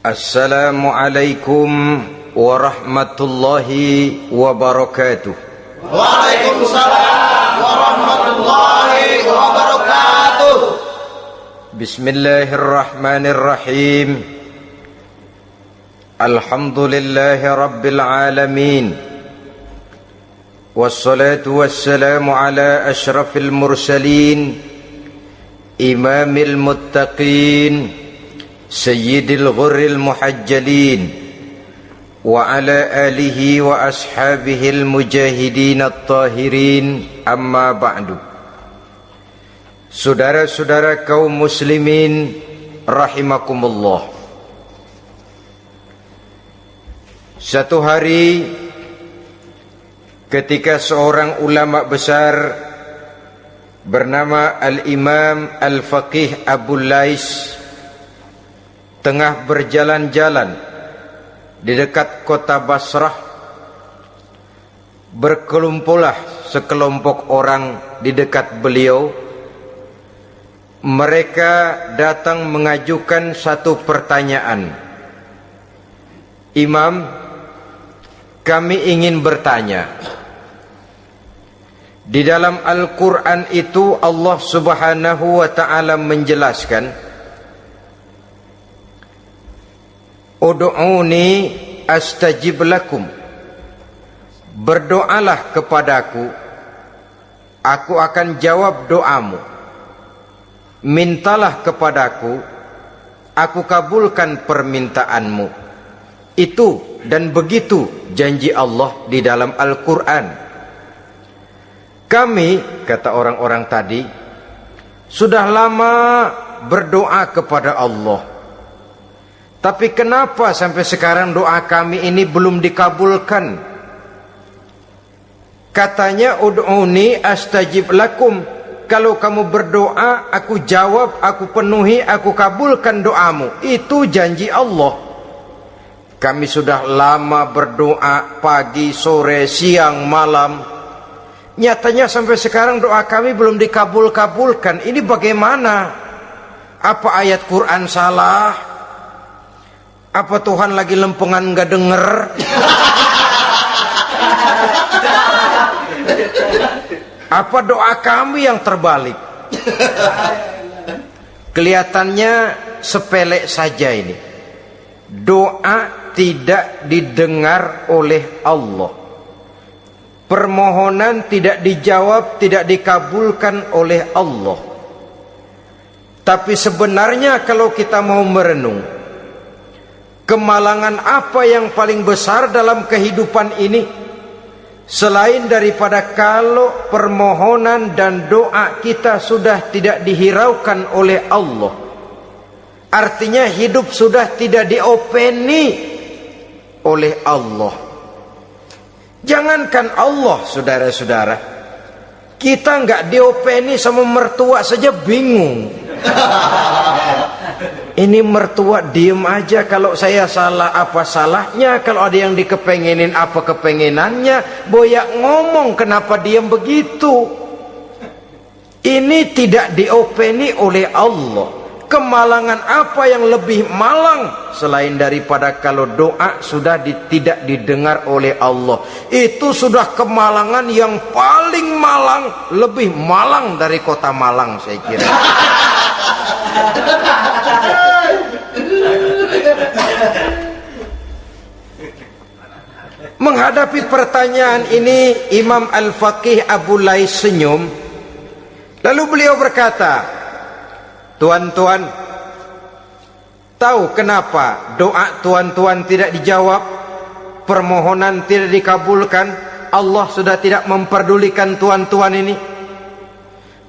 Assalamualaikum warahmatullahi wabarakatuh. Waalaikumsalam warahmatullahi wabarakatuh. Bismillahirrahmanirrahim. Alhamdulillahi rabbil alamin. Wassalatu wassalamu ala ashrafil mursalin, imamil muttaqin, sayyidil ghurril muhajjalin, wa ala alihi wa ashabihil mujahidin at-tahirin, amma ba'du. Saudara-saudara kaum muslimin rahimakumullah. Satu hari ketika seorang ulama besar bernama Al-Imam Al-Faqih Abu Lais tengah berjalan-jalan di dekat kota Basrah, berkelumpulah sekelompok orang di dekat beliau. Mereka datang mengajukan satu pertanyaan. Imam, kami ingin bertanya. Di dalam Al-Quran itu Allah Subhanahu wa ta'ala menjelaskan, Ud'uni astajib lakum. Berdoalah kepadaku, aku akan jawab doamu. Mintalah kepadaku, aku kabulkan permintaanmu. Itu dan begitu janji Allah di dalam Al-Quran. Kami, kata orang-orang tadi, sudah lama berdoa kepada Allah. Tapi kenapa sampai sekarang doa kami ini belum dikabulkan? Katanya, Ud'uni astajib lakum. Kalau kamu berdoa, aku jawab, aku penuhi, aku kabulkan doamu. Itu janji Allah. Kami sudah lama berdoa, pagi, sore, siang, malam. Nyatanya sampai sekarang doa kami belum dikabul-kabulkan. Ini bagaimana? Apa ayat Quran salah? Apa Tuhan lagi lempengan nggak denger? Apa doa kami yang terbalik? Kelihatannya sepele saja ini. Doa tidak didengar oleh Allah. Permohonan tidak dijawab, tidak dikabulkan oleh Allah. Tapi sebenarnya kalau kita mau merenung, kemalangan apa yang paling besar dalam kehidupan ini? Selain daripada kalau permohonan dan doa kita sudah tidak dihiraukan oleh Allah. Artinya hidup sudah tidak diopeni oleh Allah. Jangankan Allah, saudara-saudara, kita nggak diopeni sama mertua saja bingung. Ini mertua diem aja, kalau saya salah apa salahnya, kalau ada yang dikepengenin apa kepengenannya, boyak ngomong kenapa diem begitu. Ini tidak diopeni oleh Allah. Kemalangan apa yang lebih malang selain daripada kalau doa sudah tidak didengar oleh Allah? Itu sudah kemalangan yang paling malang, lebih malang dari kota Malang saya kira. Menghadapi pertanyaan ini, Imam Al-Faqih Abu Lais senyum. Lalu beliau berkata, tuan-tuan, tahu kenapa doa tuan-tuan tidak dijawab, permohonan tidak dikabulkan? Allah sudah tidak memperdulikan tuan-tuan ini.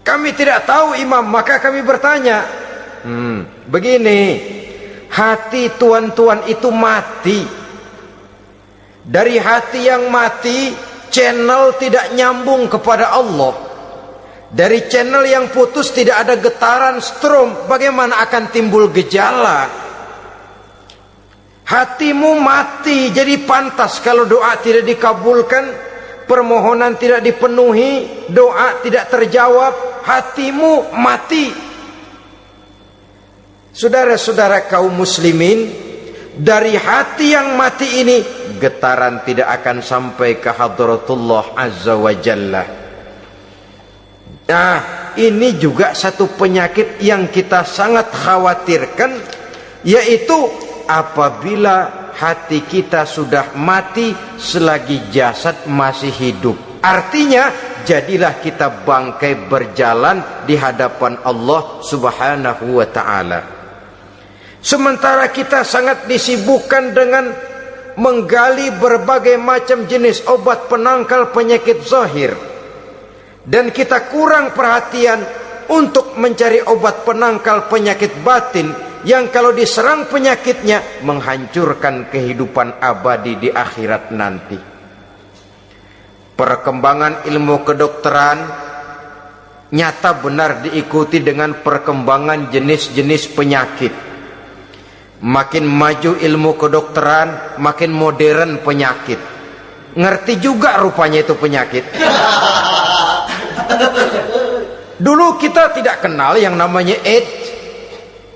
Kami tidak tahu, Imam, maka kami bertanya. Begini, hati tuan-tuan itu mati. Dari hati yang mati, channel tidak nyambung kepada Allah. Dari channel yang putus tidak ada getaran strom, bagaimana akan timbul gejala? Hatimu mati, jadi pantas kalau doa tidak dikabulkan, permohonan tidak dipenuhi, doa tidak terjawab, hatimu mati. Saudara-saudara kaum muslimin, dari hati yang mati ini, getaran tidak akan sampai ke hadratullah azza wa jalla. Nah, ini juga satu penyakit yang kita sangat khawatirkan, yaitu apabila hati kita sudah mati selagi jasad masih hidup. Artinya, jadilah kita bangkai berjalan di hadapan Allah subhanahu wa ta'ala. Sementara kita sangat disibukkan dengan menggali berbagai macam jenis obat penangkal penyakit zahir, dan kita kurang perhatian untuk mencari obat penangkal penyakit batin yang kalau diserang penyakitnya menghancurkan kehidupan abadi di akhirat nanti. Perkembangan ilmu kedokteran nyata benar diikuti dengan perkembangan jenis-jenis penyakit. Makin maju ilmu kedokteran, makin modern penyakit. Ngerti juga rupanya itu penyakit. Dulu kita tidak kenal yang namanya AIDS.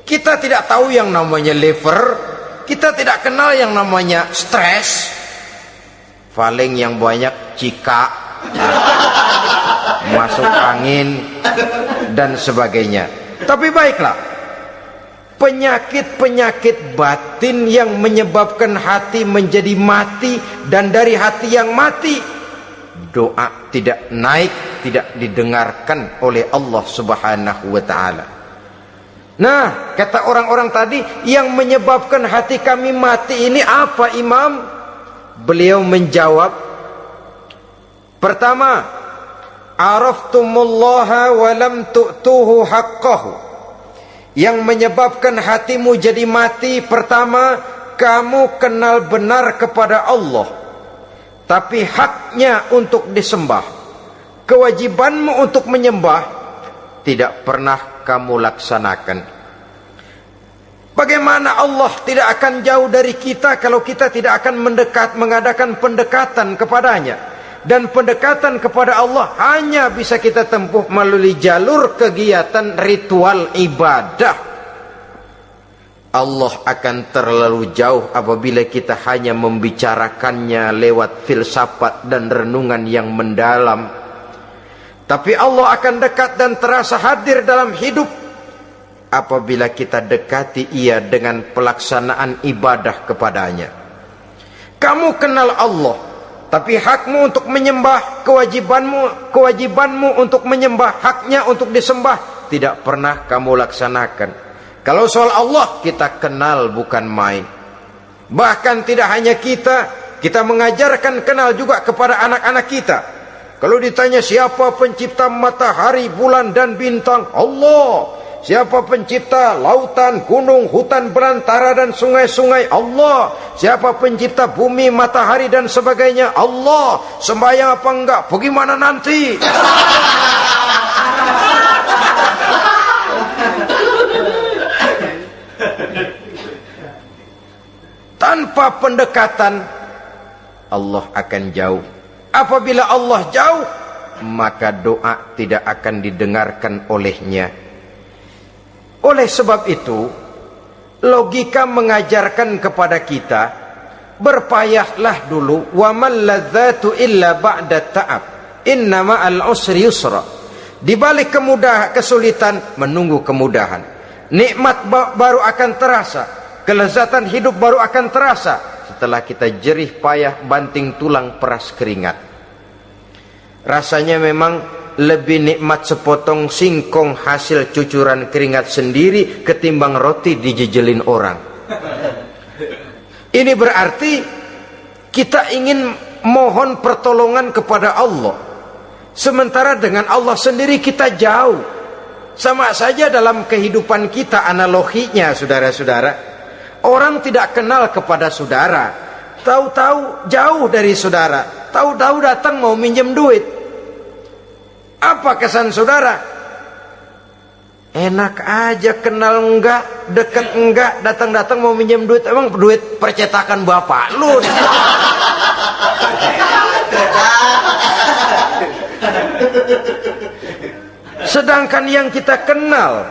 Kita tidak tahu yang namanya liver. Kita tidak kenal yang namanya stres. Paling yang banyak cika, masuk angin, dan sebagainya. Tapi baiklah, penyakit-penyakit batin yang menyebabkan hati menjadi mati, dan dari hati yang mati doa tidak naik, tidak didengarkan oleh Allah subhanahu wa ta'ala. Nah, kata orang-orang tadi, yang menyebabkan hati kami mati ini apa, Imam? Beliau menjawab, pertama, araftumullaha wa lam tu'tuhu haqqahu. Yang menyebabkan hatimu jadi mati, pertama, kamu kenal benar kepada Allah, tapi haknya untuk disembah, kewajibanmu untuk menyembah, tidak pernah kamu laksanakan. Bagaimana Allah tidak akan jauh dari kita kalau kita tidak akan mengadakan pendekatan kepadanya? Dan pendekatan kepada Allah hanya bisa kita tempuh melalui jalur kegiatan ritual ibadah. Allah akan terlalu jauh apabila kita hanya membicarakannya lewat filsafat dan renungan yang mendalam. Tapi Allah akan dekat dan terasa hadir dalam hidup apabila kita dekati ia dengan pelaksanaan ibadah kepadanya. Kamu kenal Allah, tapi hakmu untuk menyembah, kewajibanmu untuk menyembah, haknya untuk disembah, tidak pernah kamu laksanakan. Kalau soal Allah kita kenal bukan main. Bahkan tidak hanya kita mengajarkan kenal juga kepada anak-anak kita. Kalau ditanya siapa pencipta matahari, bulan dan bintang, Allah. Siapa pencipta lautan, gunung, hutan belantara dan sungai-sungai? Allah. Siapa pencipta bumi, matahari dan sebagainya? Allah. Sembahyang apa enggak? Bagaimana nanti? Tanpa pendekatan, Allah akan jauh. Apabila Allah jauh, maka doa tidak akan didengarkan olehnya. Oleh sebab itu, logika mengajarkan kepada kita, berpayahlah dulu, wa mal ladzatu illa ba'da ta'ab, innama al-usri yusra. Di balik kesulitan menunggu kemudahan. Nikmat baru akan terasa, kelezatan hidup baru akan terasa setelah kita jerih payah banting tulang peras keringat. Rasanya memang lebih nikmat sepotong singkong hasil cucuran keringat sendiri ketimbang roti dijejelin orang. Ini berarti kita ingin mohon pertolongan kepada Allah, sementara dengan Allah sendiri kita jauh. Sama saja dalam kehidupan kita analoginya, saudara-saudara. Orang tidak kenal kepada saudara, tahu-tahu jauh dari saudara, tahu-tahu datang mau minjem duit. Apa kesan saudara? Enak aja, kenal enggak, dekat enggak, datang-datang mau minjem duit. Emang duit percetakan bapak lu? Sedangkan yang kita kenal,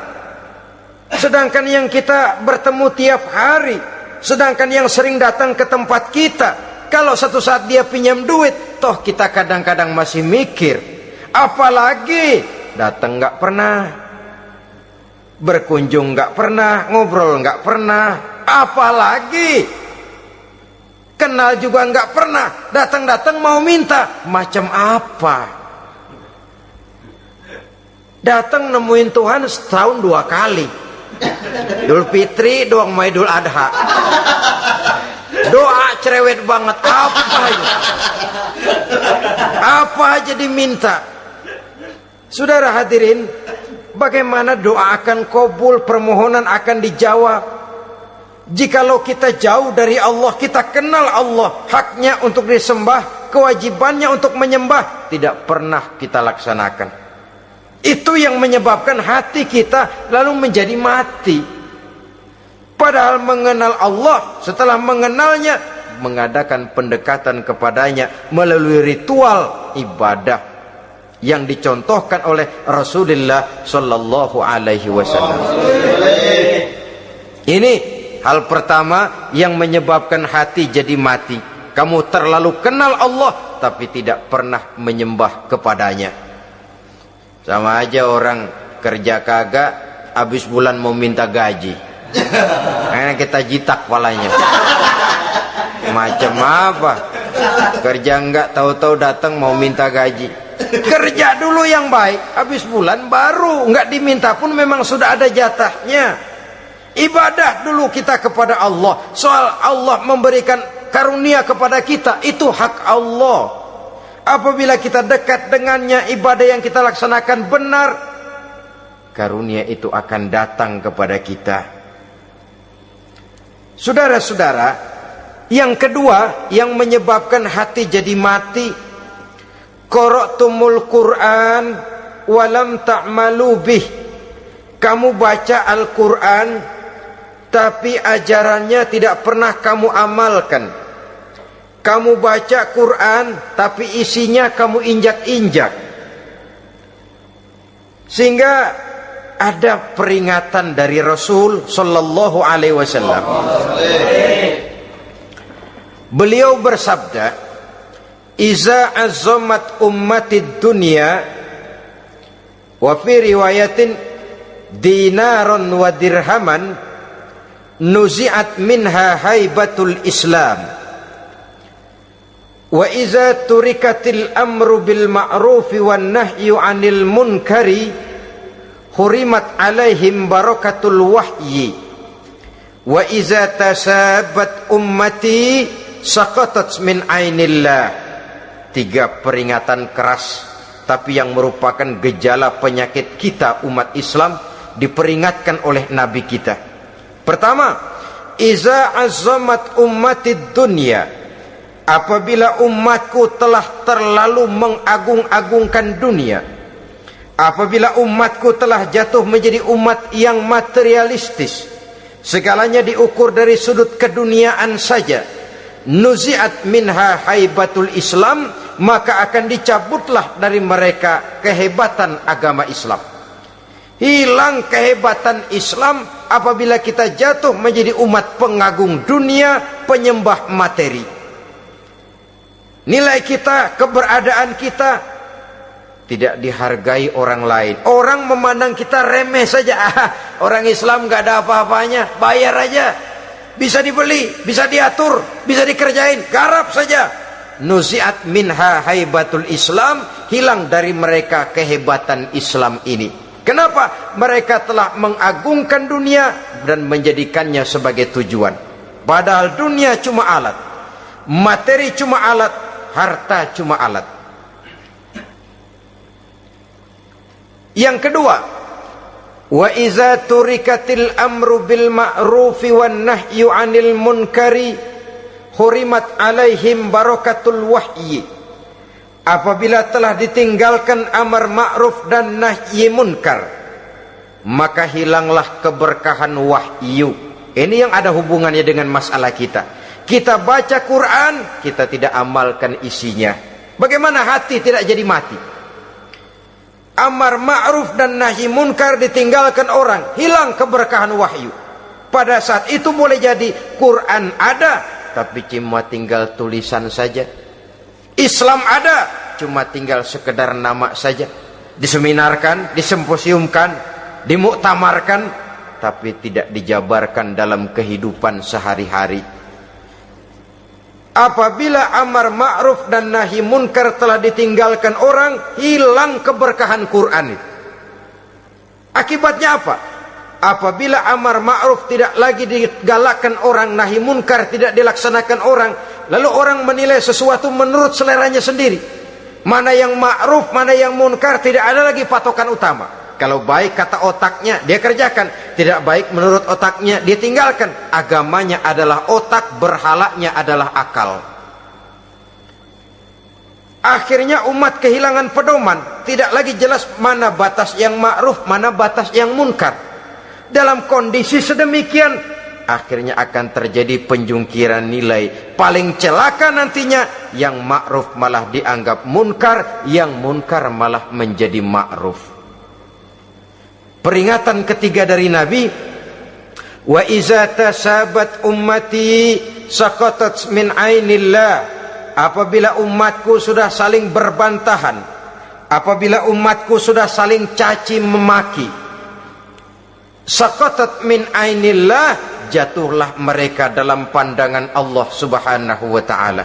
sedangkan yang kita bertemu tiap hari, Sedangkan yang sering datang ke tempat kita, kalau satu saat dia pinjam duit, toh kita kadang-kadang masih mikir. Apalagi datang nggak pernah, berkunjung nggak pernah, ngobrol nggak pernah, apalagi kenal juga nggak pernah, datang-datang mau minta. Macam apa? Datang nemuin Tuhan setahun 2 kali, Idul Fitri doang sama Idul Adha. Doa cerewet banget, apa aja diminta. Saudara hadirin, bagaimana doa akan kabul, permohonan akan dijawab? Jikalau kita jauh dari Allah, kita kenal Allah, haknya untuk disembah, kewajibannya untuk menyembah, tidak pernah kita laksanakan. Itu yang menyebabkan hati kita lalu menjadi mati. Padahal mengenal Allah, setelah mengenalnya, mengadakan pendekatan kepadanya melalui ritual ibadah yang dicontohkan oleh Rasulullah Sallallahu Alaihi Wasallam. Ini hal pertama yang menyebabkan hati jadi mati. Kamu terlalu kenal Allah tapi tidak pernah menyembah kepadanya. Sama aja orang kerja kagak, habis bulan mau minta gaji. Karena kita jitak kepalanya. Macam apa? Kerja enggak, tahu-tahu datang mau minta gaji. Kerja dulu yang baik, habis bulan baru enggak diminta pun memang sudah ada jatahnya. Ibadah dulu kita kepada Allah. Soal Allah memberikan karunia kepada kita, itu hak Allah. Apabila kita dekat dengannya, ibadah yang kita laksanakan benar, karunia itu akan datang kepada kita. Saudara-saudara, yang kedua yang menyebabkan hati jadi mati, qara'tumul Qur'an walam ta'malu bih. Kamu baca Al-Quran tapi ajarannya tidak pernah kamu amalkan. Kamu baca Quran tapi isinya kamu injak-injak. Sehingga ada peringatan dari Rasul Sallallahu Alaihi Wasallam. Beliau bersabda, "Iza azzamat ummatid dunya wa fi riwayatin dinaron wa dirhaman nuzi'at minha haibatul Islam. Wa iza turikatil amru bil ma'rufi wan nahyu 'anil munkari hurimat 'alaihim barakatul wahyi. Wa iza tasabat ummati saqatat min 'ainillah." 3 peringatan keras tapi yang merupakan gejala penyakit kita umat Islam diperingatkan oleh Nabi kita. Pertama, iza azzamat ummatid dunya. Apabila umatku telah terlalu mengagung-agungkan dunia, apabila umatku telah jatuh menjadi umat yang materialistis, segalanya diukur dari sudut keduniaan saja, nuzi'at minha haibatul Islam, maka akan dicabutlah dari mereka kehebatan agama Islam. Hilang kehebatan Islam apabila kita jatuh menjadi umat pengagung dunia, penyembah materi. Nilai kita, keberadaan kita tidak dihargai orang lain. Orang memandang kita remeh saja. Orang Islam gak ada apa-apanya, bayar aja, bisa dibeli, bisa diatur, bisa dikerjain, garap saja. Nuzi'at minha haibatul Islam, hilang dari mereka kehebatan Islam ini. Kenapa? Mereka telah mengagungkan dunia dan menjadikannya sebagai tujuan. Padahal dunia cuma alat, materi cuma alat, harta cuma alat. Yang kedua, wa iza turikatil amru bil ma'rufi wan nahyu 'anil munkari hurimat 'alaihim barakatul wahyi. Apabila telah ditinggalkan amar ma'ruf dan nahi munkar, maka hilanglah keberkahan wahyu. Ini yang ada hubungannya dengan masalah kita. Kita baca Quran, kita tidak amalkan isinya. Bagaimana hati tidak jadi mati? Amar ma'ruf dan nahi munkar ditinggalkan orang, hilang keberkahan wahyu. Pada saat itu boleh jadi Quran ada, tapi cuma tinggal tulisan saja. Islam ada, cuma tinggal sekedar nama saja. Diseminarkan, disimposiumkan, dimuktamarkan, tapi tidak dijabarkan dalam kehidupan sehari-hari. Apabila amar ma'ruf dan nahi munkar telah ditinggalkan orang, hilang keberkahan Quran itu. Akibatnya apa? Apabila amar ma'ruf tidak lagi digalakkan orang, nahi munkar tidak dilaksanakan orang, lalu orang menilai sesuatu menurut seleranya sendiri. Mana yang ma'ruf, mana yang munkar, tidak ada lagi patokan utama. Kalau baik kata otaknya, dia kerjakan. Tidak baik menurut otaknya, dia tinggalkan. Agamanya adalah otak, berhalanya adalah akal. Akhirnya umat kehilangan pedoman. Tidak lagi jelas mana batas yang ma'ruf, mana batas yang munkar. Dalam kondisi sedemikian, akhirnya akan terjadi penjungkiran nilai. Paling celaka nantinya, yang ma'ruf malah dianggap munkar, yang munkar malah menjadi ma'ruf. Peringatan ketiga dari Nabi, wa iza tasabat ummati saqatat min ainillah. Apabila umatku sudah saling berbantahan, apabila umatku sudah saling caci memaki, saqatat min ainillah, jatuhlah mereka dalam pandangan Allah Subhanahu wa taala.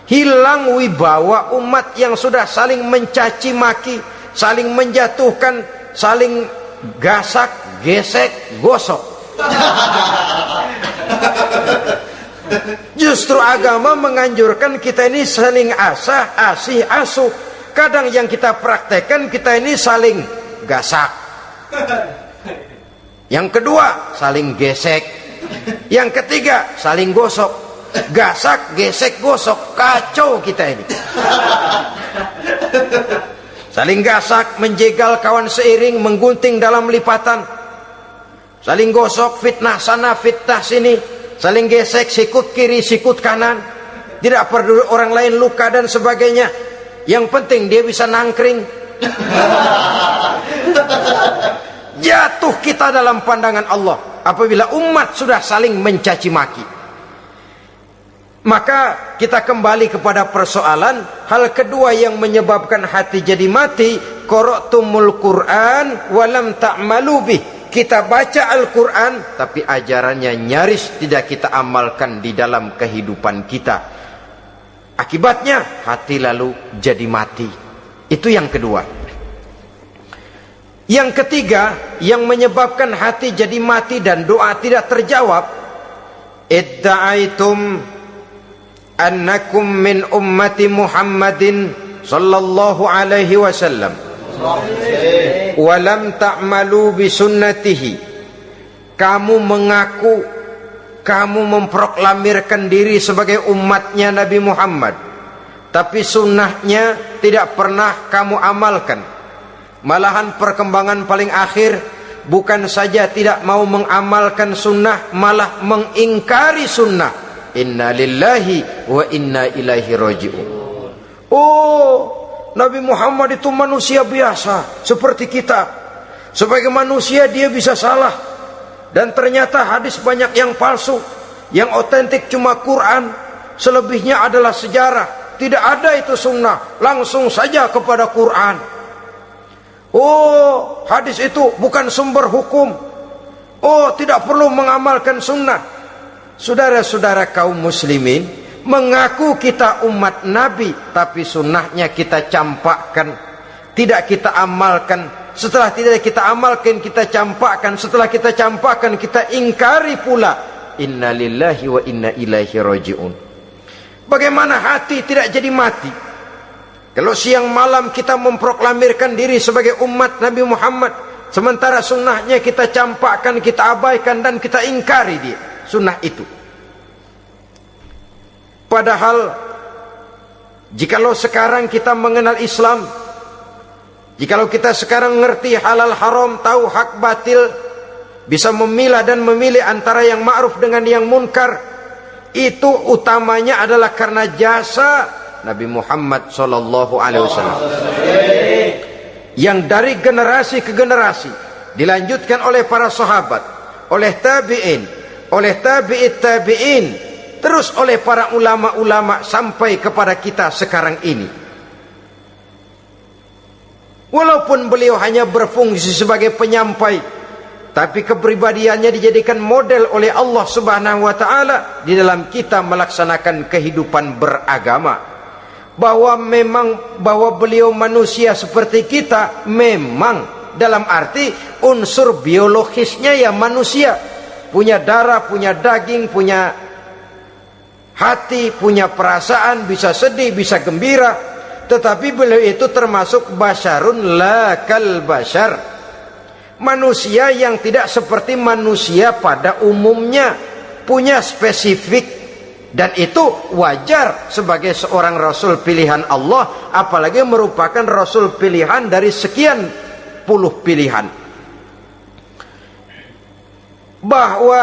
Hilang wibawa umat yang sudah saling mencaci maki, saling menjatuhkan, saling gasak, gesek, gosok. Justru agama menganjurkan kita ini saling asah, asih, asuh. Kadang yang kita praktekkan, kita ini saling gasak. Yang kedua, saling gesek. Yang ketiga, saling gosok. Gasak, gesek, gosok. Kacau kita ini. Saling gasak, menjegal kawan seiring, menggunting dalam lipatan. Saling gosok, fitnah sana, fitnah sini. Saling gesek, sikut kiri, sikut kanan. Tidak peduli orang lain luka dan sebagainya. Yang penting dia bisa nangkring. Jatuh kita dalam pandangan Allah apabila umat sudah saling mencaci maki. Maka kita kembali kepada persoalan, hal kedua yang menyebabkan hati jadi mati, qara'tumul Qur'an walam ta'malu bih. Kita baca Al-Quran, tapi ajarannya nyaris tidak kita amalkan di dalam kehidupan kita. Akibatnya hati lalu jadi mati. Itu yang kedua. Yang ketiga, yang menyebabkan hati jadi mati dan doa tidak terjawab, idda'aitum annakum min ummati Muhammadin sallallahu alaihi wasallam walam ta'malu bisunnatihi. Kamu mengaku, kamu memproklamirkan diri sebagai umatnya Nabi Muhammad, tapi sunnahnya tidak pernah kamu amalkan. Malahan perkembangan paling akhir, bukan saja tidak mau mengamalkan sunnah, malah mengingkari sunnah. Inna lillahi wa inna ilaihi raji'un. Oh, Nabi Muhammad itu manusia biasa seperti kita. Sebagai manusia dia bisa salah. Dan ternyata hadis banyak yang palsu. Yang otentik cuma Quran. Selebihnya adalah sejarah. Tidak ada itu sunnah. Langsung saja kepada Quran. Oh, hadis itu bukan sumber hukum. Oh, tidak perlu mengamalkan sunnah. Saudara-saudara kaum muslimin, mengaku kita umat Nabi, tapi sunnahnya kita campakkan, tidak kita amalkan. Setelah tidak kita amalkan, kita campakkan. Setelah kita campakkan, kita ingkari pula. Inna lillahi wa inna ilaihi raji'un. Bagaimana hati tidak jadi mati? Kalau siang malam kita memproklamirkan diri sebagai umat Nabi Muhammad, sementara sunnahnya kita campakkan, kita abaikan, dan kita ingkari dia sunnah itu. Padahal jikalau sekarang kita mengenal Islam, jikalau kita sekarang ngerti halal haram, tahu hak batil, bisa memilah dan memilih antara yang ma'ruf dengan yang munkar, itu utamanya adalah karena jasa Nabi Muhammad sallallahu alaihi wasallam yang dari generasi ke generasi dilanjutkan oleh para sahabat, oleh tabi'in, oleh tabi'it tabi'in, terus oleh para ulama-ulama sampai kepada kita sekarang ini. Walaupun beliau hanya berfungsi sebagai penyampai, tapi kepribadiannya dijadikan model oleh Allah Subhanahu wa taala di dalam kita melaksanakan kehidupan beragama. Bahwa beliau manusia seperti kita, memang dalam arti unsur biologisnya ya manusia, punya darah, punya daging, punya hati, punya perasaan, bisa sedih, bisa gembira. Tetapi beliau itu termasuk basyarun la kal basyar, manusia yang tidak seperti manusia pada umumnya, punya spesifik, dan itu wajar sebagai seorang rasul pilihan Allah, apalagi merupakan rasul pilihan dari sekian puluh pilihan. Bahwa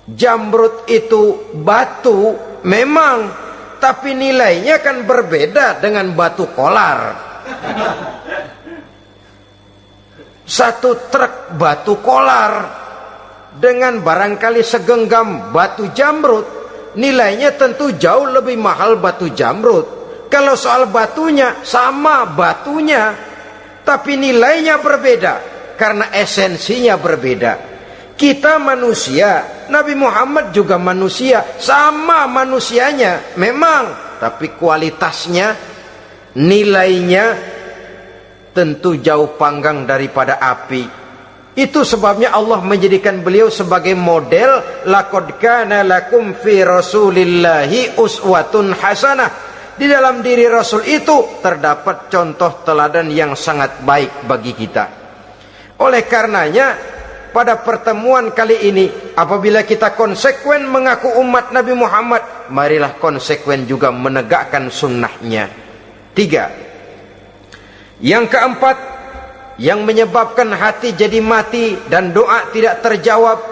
jamrud itu batu memang, tapi nilainya kan berbeda dengan batu kolar. Satu truk batu kolar dengan barangkali segenggam batu jamrud, nilainya tentu jauh lebih mahal batu jamrud. Kalau soal batunya, sama batunya, tapi nilainya berbeda karena esensinya berbeda. Kita manusia, Nabi Muhammad juga manusia, sama manusianya memang, tapi kualitasnya, nilainya tentu jauh panggang daripada api. Itu sebabnya Allah menjadikan beliau sebagai model. Laqad kana lakum fi rasulillahi uswatun hasanah. Di dalam diri Rasul itu terdapat contoh teladan yang sangat baik bagi kita. Oleh karenanya, pada pertemuan kali ini, apabila kita konsekuen mengaku umat Nabi Muhammad, marilah konsekuen juga menegakkan sunnahnya. 3. Yang keempat, yang menyebabkan hati jadi mati dan doa tidak terjawab,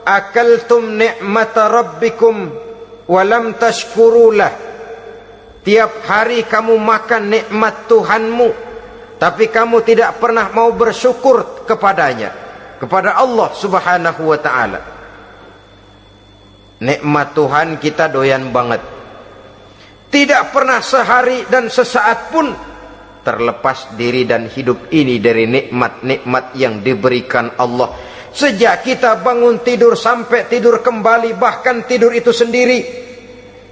akaltum ni'mata rabbikum walam tashkurulah. Tiap hari kamu makan nikmat Tuhanmu, tapi kamu tidak pernah mau bersyukur kepadanya, kepada Allah Subhanahu wa ta'ala. Nikmat Tuhan kita doyan banget, tidak pernah sehari dan sesaat pun terlepas diri dan hidup ini dari nikmat-nikmat yang diberikan Allah. Sejak kita bangun tidur sampai tidur kembali, bahkan tidur itu sendiri,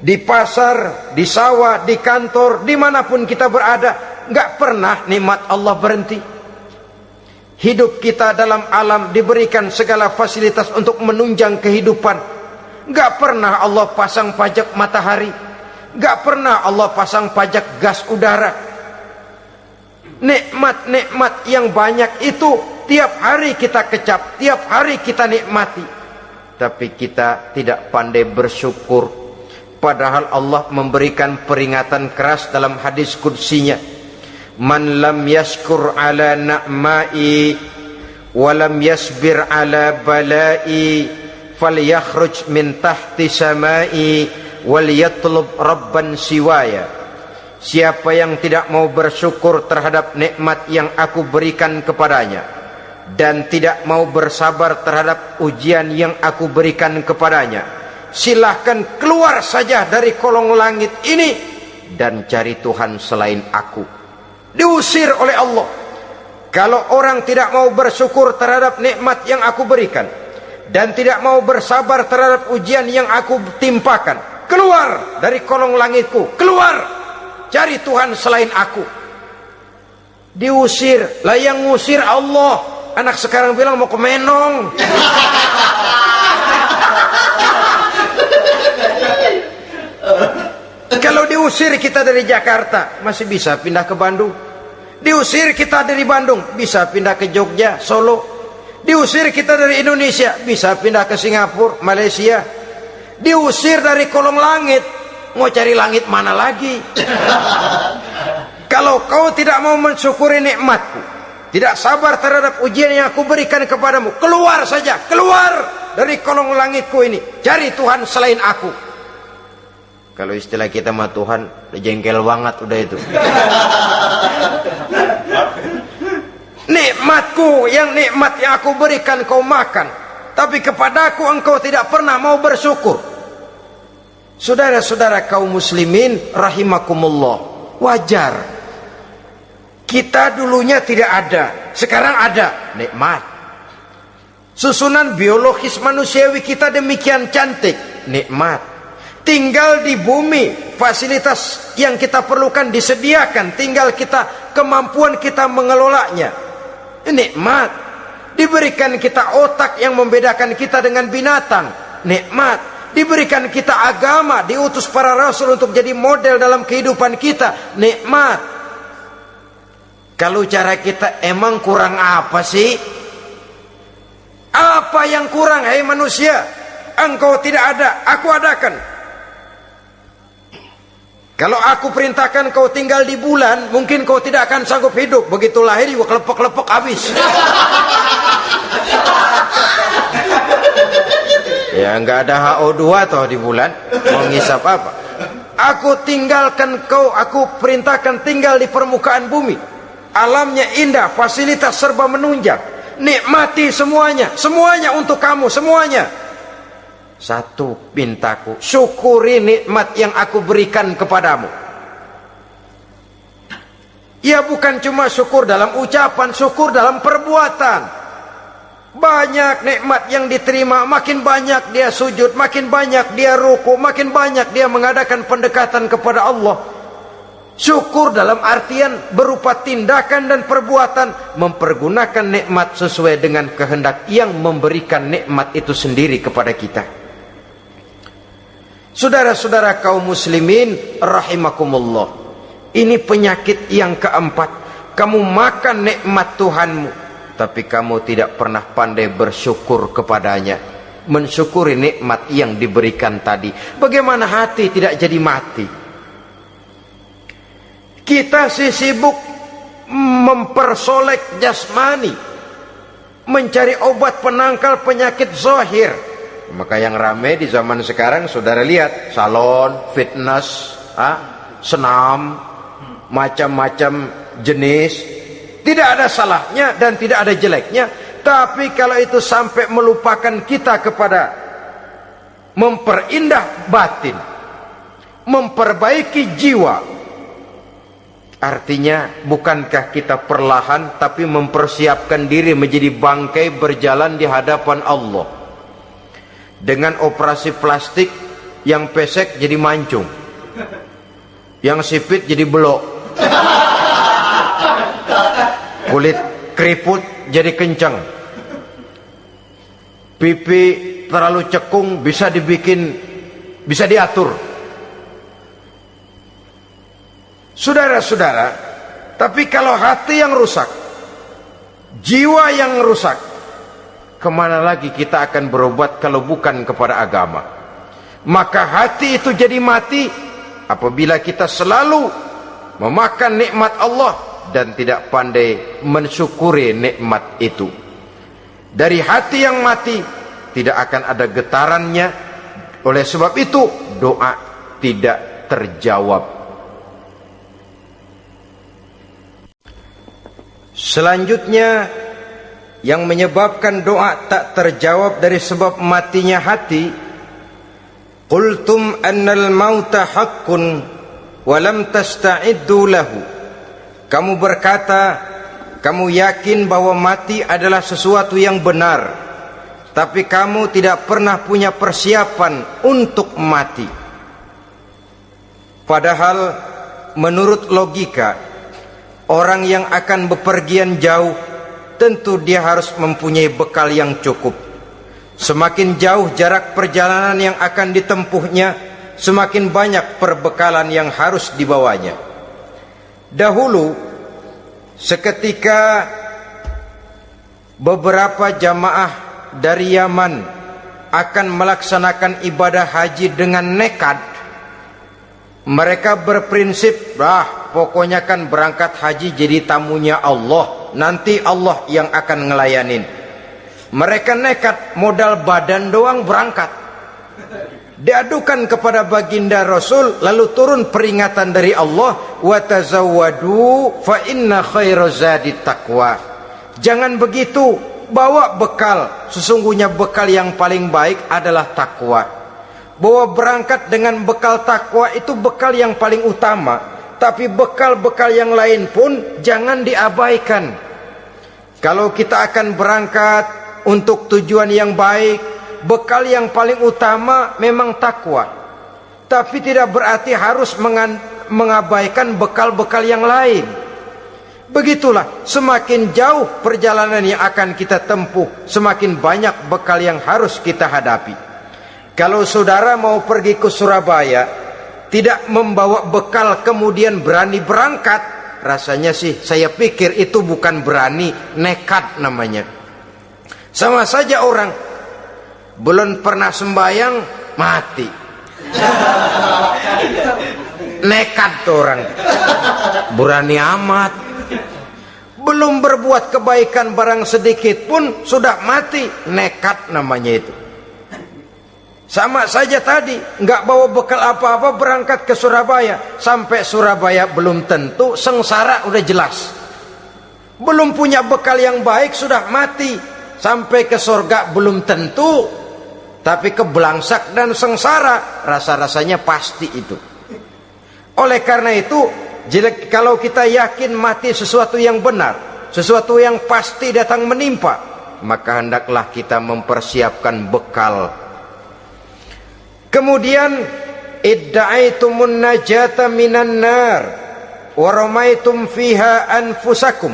di pasar, di sawah, di kantor, dimanapun kita berada, nggak pernah nikmat Allah berhenti. Hidup kita dalam alam diberikan segala fasilitas untuk menunjang kehidupan. Nggak pernah Allah pasang pajak matahari, nggak pernah Allah pasang pajak gas udara. Nikmat-nikmat yang banyak itu tiap hari kita kecap, tiap hari kita nikmati, tapi kita tidak pandai bersyukur. Padahal Allah memberikan peringatan keras dalam hadis qudsinya, man lam yashkur ala na'mai wa lam yasbir ala balai falyakhruj min tahti samai wal yatlub rabban siwaya. Siapa yang tidak mau bersyukur terhadap nikmat yang aku berikan kepadanya dan tidak mau bersabar terhadap ujian yang aku berikan kepadanya, silahkan keluar saja dari kolong langit ini dan cari Tuhan selain aku. Diusir oleh Allah. Kalau orang tidak mau bersyukur terhadap nikmat yang aku berikan dan tidak mau bersabar terhadap ujian yang aku timpakan, keluar dari kolong langitku, keluar, cari Tuhan selain aku. Diusir. Lah yang ngusir Allah. Anak sekarang bilang mau ke Menong. Kalau diusir kita dari Jakarta, masih bisa pindah ke Bandung. Diusir kita dari Bandung, bisa pindah ke Jogja, Solo. Diusir kita dari Indonesia, bisa pindah ke Singapura, Malaysia. Diusir dari kolong langit, mau cari langit mana lagi? Kalau kau tidak mau mensyukuri nikmatku, tidak sabar terhadap ujian yang aku berikan kepadamu, keluar saja, keluar dari kolong langitku ini, cari Tuhan selain aku. Kalau istilah kita mah Tuhan, jengkel banget udah itu. Nikmatku, yang nikmat yang aku berikan kau makan, tapi kepadaku engkau tidak pernah mau bersyukur. Saudara-saudara kaum muslimin rahimakumullah, wajar. Kita dulunya tidak ada, sekarang ada, nikmat. Susunan biologis manusiawi kita demikian cantik, nikmat. Tinggal di bumi, fasilitas yang kita perlukan disediakan, tinggal kemampuan kita mengelolanya, nikmat. Diberikan kita otak yang membedakan kita dengan binatang, nikmat. Diberikan kita agama, diutus para rasul untuk jadi model dalam kehidupan kita, nikmat. Kalau cara kita, emang kurang apa sih? Apa yang kurang, hai manusia? Engkau tidak ada, aku adakan. Kalau aku perintahkan kau tinggal di bulan, mungkin kau tidak akan sanggup hidup. Begitu lahir juga kelepek-kelepek habis. Ya nggak ada HO2 toh di bulan, mau ngisap apa? Aku tinggalkan kau, aku perintahkan tinggal di permukaan bumi. Alamnya indah, fasilitas serba menunjang. Nikmati semuanya, semuanya untuk kamu, semuanya. Satu pintaku, syukuri nikmat yang aku berikan kepadamu. Ya bukan cuma syukur dalam ucapan, syukur dalam perbuatan. Banyak nikmat yang diterima, makin banyak dia sujud, makin banyak dia ruku, makin banyak dia mengadakan pendekatan kepada Allah. Syukur dalam artian berupa tindakan dan perbuatan, mempergunakan nikmat sesuai dengan kehendak yang memberikan nikmat itu sendiri kepada kita. Saudara-saudara kaum muslimin rahimakumullah, ini penyakit yang keempat. Kamu makan nikmat Tuhanmu, tapi kamu tidak pernah pandai bersyukur kepadanya, mensyukuri nikmat yang diberikan tadi. Bagaimana hati tidak jadi mati? Kita sibuk mempersolek jasmani, mencari obat penangkal penyakit zahir. Maka yang ramai di zaman sekarang, saudara lihat, salon, fitness, senam, macam-macam jenis. Tidak ada salahnya dan tidak ada jeleknya. Tapi kalau itu sampai melupakan kita kepada memperindah batin, memperbaiki jiwa, artinya bukankah kita perlahan tapi mempersiapkan diri menjadi bangkai berjalan di hadapan Allah? Dengan operasi plastik, yang pesek jadi mancung, yang sipit jadi belok, kulit keriput jadi kencang, pipi terlalu cekung bisa diatur. Saudara-saudara, tapi kalau hati yang rusak, jiwa yang rusak, kemana lagi kita akan berobat kalau bukan kepada agama? Maka hati itu jadi mati apabila kita selalu memakan nikmat Allah dan tidak pandai mensyukuri nikmat itu. Dari hati yang mati tidak akan ada getarannya. Oleh sebab itu doa tidak terjawab. Selanjutnya, yang menyebabkan doa tak terjawab dari sebab matinya hati, qultum annal mauta haqqun wa lam tasta'iddu lahu. Kamu berkata, kamu yakin bahwa mati adalah sesuatu yang benar, tapi kamu tidak pernah punya persiapan untuk mati. Padahal menurut logika, orang yang akan bepergian jauh tentu dia harus mempunyai bekal yang cukup. Semakin jauh jarak perjalanan yang akan ditempuhnya, semakin banyak perbekalan yang harus dibawanya. Dahulu, seketika beberapa jamaah dari Yaman akan melaksanakan ibadah haji dengan nekat. Mereka berprinsip, pokoknya kan berangkat haji jadi tamunya Allah, nanti Allah yang akan ngelayanin. Mereka nekat, modal badan doang berangkat. Diadukan kepada baginda Rasul, lalu turun peringatan dari Allah, wa tazawwadu fa inna khairaz zadi taqwa. Jangan begitu, bawa bekal. Sesungguhnya bekal yang paling baik adalah takwa. Bawa berangkat dengan bekal takwa itu bekal yang paling utama. Tapi bekal-bekal yang lain pun jangan diabaikan. Kalau kita akan berangkat untuk tujuan yang baik, bekal yang paling utama memang takwa. Tapi tidak berarti harus mengabaikan bekal-bekal yang lain. Begitulah, semakin jauh perjalanan yang akan kita tempuh, semakin banyak bekal yang harus kita hadapi. Kalau saudara mau pergi ke Surabaya, tidak membawa bekal kemudian berani berangkat, rasanya sih saya pikir itu bukan berani, nekat namanya. Sama saja orang belum pernah sembahyang mati, nekat tuh orang, berani amat. Belum berbuat kebaikan barang sedikit pun sudah mati, nekat namanya itu. Sama saja tadi, nggak bawa bekal apa-apa berangkat ke Surabaya. Sampai Surabaya belum tentu, sengsara udah jelas. Belum punya bekal yang baik sudah mati. Sampai ke surga belum tentu. Tapi kebelangsak dan sengsara, rasa-rasanya pasti itu. Oleh karena itu, kalau kita yakin mati sesuatu yang benar, sesuatu yang pasti datang menimpa, maka hendaklah kita mempersiapkan bekal. Kemudian idda'aitumun najata minan nar wa ramaitum fiha anfusakum.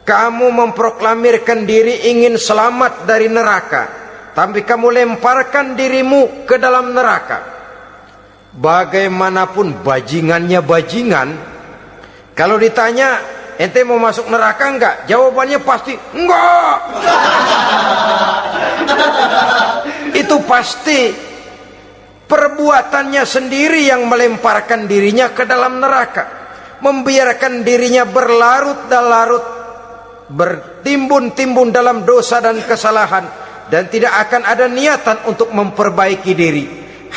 Kamu memproklamirkan diri ingin selamat dari neraka, tapi kamu lemparkan dirimu ke dalam neraka. Bagaimanapun bajingannya bajingan, kalau ditanya ente mau masuk neraka enggak? Jawabannya pasti enggak. Itu pasti. Perbuatannya sendiri yang melemparkan dirinya ke dalam neraka, membiarkan dirinya berlarut-larut, bertimbun-timbun dalam dosa dan kesalahan, dan tidak akan ada niatan untuk memperbaiki diri.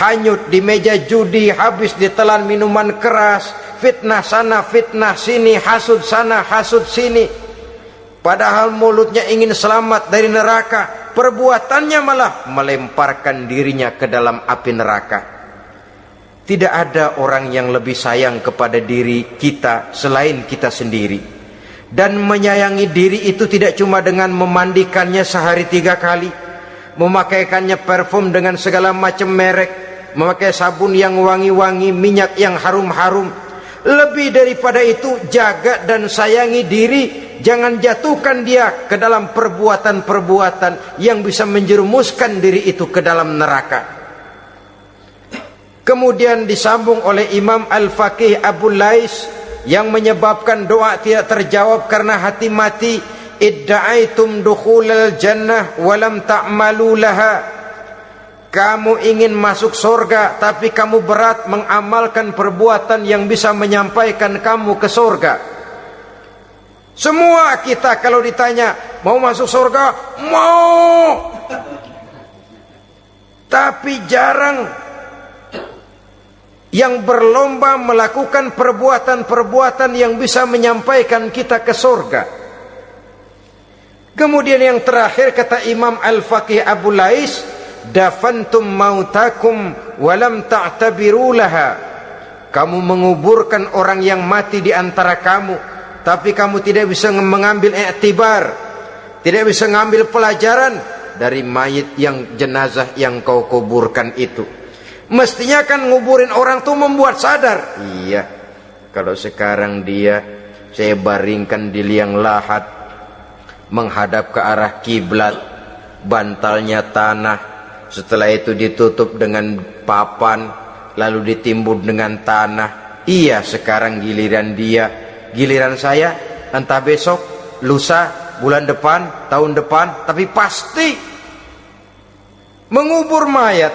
Hanyut di meja judi, habis ditelan minuman keras, fitnah sana fitnah sini, hasud sana hasud sini. Padahal mulutnya ingin selamat dari neraka, perbuatannya malah melemparkan dirinya ke dalam api neraka. Tidak ada orang yang lebih sayang kepada diri kita selain kita sendiri. Dan menyayangi diri itu tidak cuma dengan memandikannya sehari 3 kali, memakaikannya parfum dengan segala macam merek, memakai sabun yang wangi-wangi, minyak yang harum-harum. Lebih daripada itu, jaga dan sayangi diri. Jangan jatuhkan dia ke dalam perbuatan-perbuatan yang bisa menjerumuskan diri itu ke dalam neraka. Kemudian disambung oleh Imam Al-Faqih Abu Lais yang menyebabkan doa tidak terjawab karena hati mati. Idda'aitum dukhulal jannah walam ta'malu laha. Kamu ingin masuk surga, tapi kamu berat mengamalkan perbuatan yang bisa menyampaikan kamu ke surga. Semua kita kalau ditanya mau masuk surga, mau. Tapi jarang yang berlomba melakukan perbuatan-perbuatan yang bisa menyampaikan kita ke surga. Kemudian yang terakhir kata Imam Al-Faqih Abu Lais, dafantum mautakum walam ta'tabiru laha. Kamu menguburkan orang yang mati di antara kamu, tapi kamu tidak bisa mengambil iktibar, tidak bisa mengambil pelajaran dari mayit yang jenazah yang kau kuburkan itu. Mestinya kan nguburin orang tuh membuat sadar. Iya, kalau sekarang dia saya baringkan di liang lahat, menghadap ke arah kiblat, bantalnya tanah, setelah itu ditutup dengan papan, lalu ditimbun dengan tanah. Iya, sekarang giliran dia, giliran saya, entah besok, lusa, bulan depan, tahun depan, tapi pasti mengubur mayat,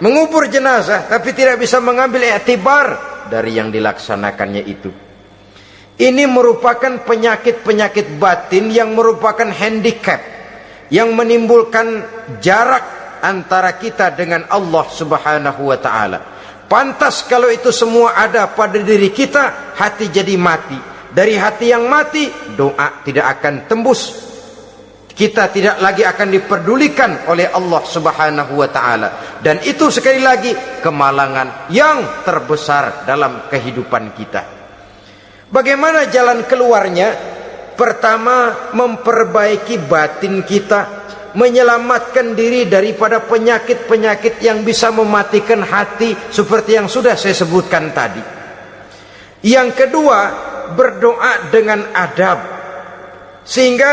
mengubur jenazah, tapi tidak bisa mengambil iktibar dari yang dilaksanakannya itu. Ini merupakan penyakit-penyakit batin yang merupakan handicap, yang menimbulkan jarak antara kita dengan Allah Subhanahu wa ta'ala. Pantas kalau itu semua ada pada diri kita, hati jadi mati. dari hati yang mati, doa tidak akan tembus. Kita tidak lagi akan diperdulikan oleh Allah Subhanahu wa ta'ala. Dan itu sekali lagi kemalangan yang terbesar dalam kehidupan kita. Bagaimana jalan keluarnya? Pertama, memperbaiki batin kita, menyelamatkan diri daripada penyakit-penyakit yang bisa mematikan hati seperti yang sudah saya sebutkan tadi. Yang kedua, berdoa dengan adab, sehingga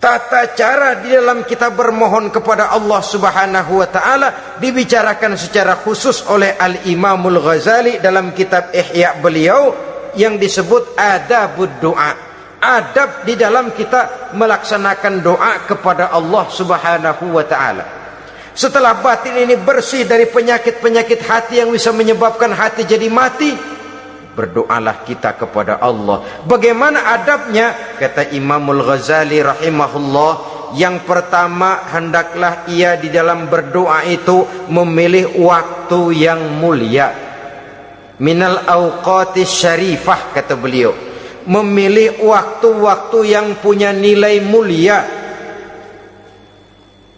tata cara di dalam kita bermohon kepada Allah Subhanahu wa ta'ala dibicarakan secara khusus oleh Al-Imamul Ghazali dalam kitab Ihya beliau yang disebut adabud doa. Adab di dalam kita melaksanakan doa kepada Allah Subhanahu wa ta'ala. Setelah batin ini bersih dari penyakit-penyakit hati yang bisa menyebabkan hati jadi mati, berdoalah kita kepada Allah. Bagaimana adabnya? Kata Imamul Ghazali rahimahullah, yang pertama, hendaklah ia di dalam berdoa itu memilih waktu yang mulia. Minal awqatis syarifah, kata beliau, memilih waktu-waktu yang punya nilai mulia.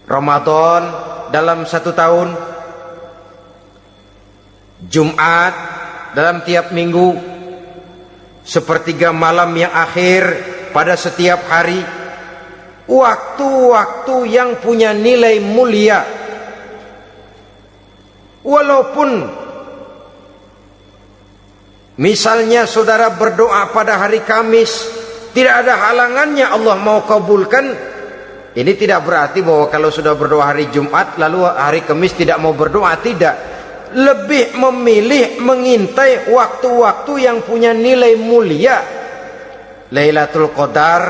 Ramadan dalam satu tahun, Jumat dalam tiap minggu, sepertiga malam yang akhir pada setiap hari. Waktu-waktu yang punya nilai mulia. Walaupun misalnya saudara berdoa pada hari Kamis, tidak ada halangannya Allah mau kabulkan. Ini tidak berarti bahwa kalau sudah berdoa hari Jumat lalu hari Kamis tidak mau berdoa, tidak. Lebih memilih mengintai waktu-waktu yang punya nilai mulia. Lailatul Qadar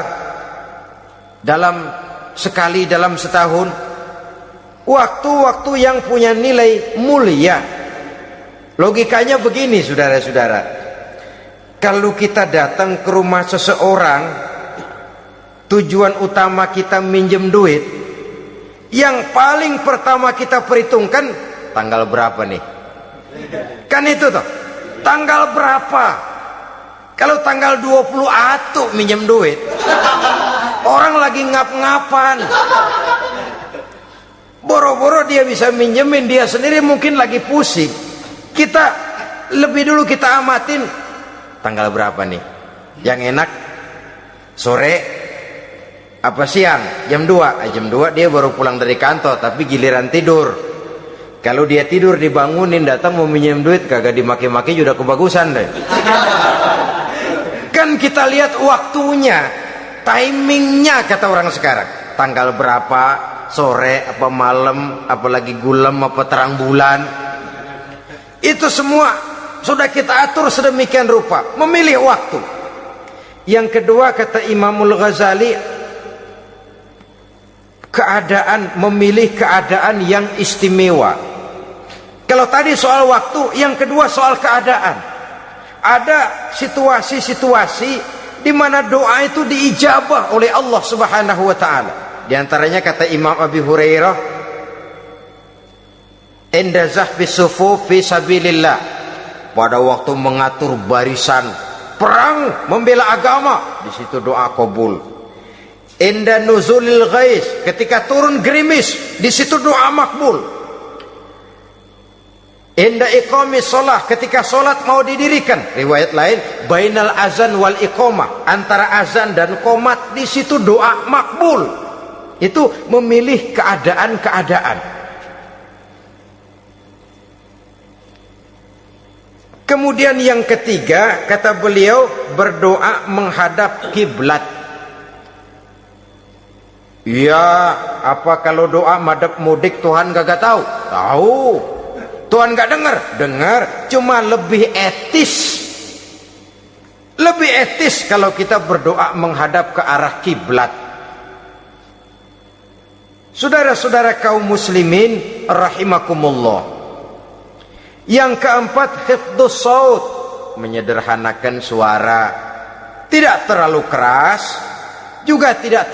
sekali dalam setahun. Waktu-waktu yang punya nilai mulia. Logikanya begini, saudara-saudara. Kalau kita datang ke rumah seseorang, tujuan utama kita minjem duit, yang paling pertama kita perhitungkan tanggal berapa nih? Kan itu toh, tanggal berapa? Kalau tanggal 20 atuh minjem duit, orang lagi ngap-ngapan, boro-boro dia bisa minjemin, dia sendiri mungkin lagi pusing. Kita lebih dulu kita amatin tanggal berapa nih, yang enak sore apa siang, jam 2. Jam 2 dia baru pulang dari kantor, tapi giliran tidur. Kalau dia tidur dibangunin, datang mau minjem duit, kagak dimaki-maki sudah kebagusan deh. Kan kita lihat waktunya, timingnya, kata orang sekarang. Tanggal berapa, sore apa malam, apalagi gulam apa terang bulan. Itu semua sudah kita atur sedemikian rupa, memilih waktu. Yang kedua, kata Imamul Ghazali, keadaan, memilih keadaan yang istimewa. Kalau tadi soal waktu, yang kedua soal keadaan. Ada situasi-situasi di mana doa itu diijabah oleh Allah Subhanahu wa ta'ala. Di antaranya kata Imam Abi Hurairah, inda zahfis sufuf fi sabilillah, pada waktu mengatur barisan perang membela agama, di situ doa kabul. Inda nuzulil ghais, ketika turun gerimis, di situ doa makbul. Inda iqamis shalah, ketika salat mau didirikan, riwayat lain bainal azan wal iqamah, antara azan dan qomat, di situ doa makbul. Itu memilih keadaan-keadaan. Kemudian yang ketiga, kata beliau, berdoa menghadap kiblat. Ya, apa kalau doa madhab mudik Tuhan gak tahu? Tahu. Tuhan gak dengar? Dengar. Cuma lebih etis. Lebih etis kalau kita berdoa menghadap ke arah kiblat. Saudara-saudara kaum muslimin rahimakumullah. Yang keempat, hifdzus saut, menyederhanakan suara. Tidak terlalu keras, juga tidak